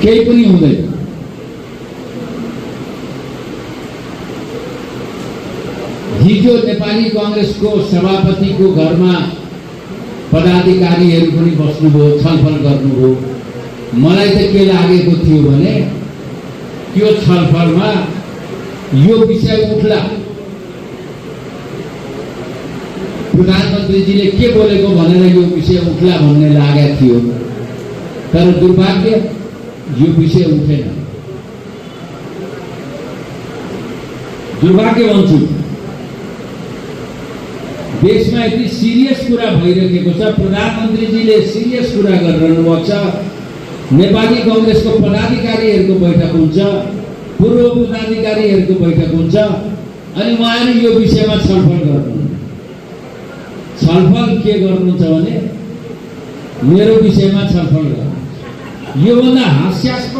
केही पनि हुँदैन। हिजो नेपाली कांग्रेसको सभापतिको घरमा पदाधिकारीहरू पनि बस्नुभयो, छलफल गर्नुभयो। मलाई त के लागेको थियो भने त्यो छलफलमा यो विषय उठ्ला, प्रधानमन्त्रीजीले के बोलेको भनेर यो विषय उठ्ला भन्ने लागेको थियो। तर दुर्भाग्य यो विषय उठेन। दुर्भाग्य भन्छु। देशमा यति सिरियस कुरा भइरहेको छ, प्रधानमन्त्रीजीले सिरियस कुरा गरिरहनु भएको छ। नेपाली कांग्रेसको पदाधिकारीहरूको बैठक हुन्छ, पूर्व पदाधिकारीहरूको बैठक हुन्छ, अनि उहाँहरू यो विषयमा छलफल गर्नुहुन्छ। छलफल के गर्नुहुन्छ भने मेरो विषयमा छलफल गर्नुहुन्छ। योभन्दा हास्यास्पद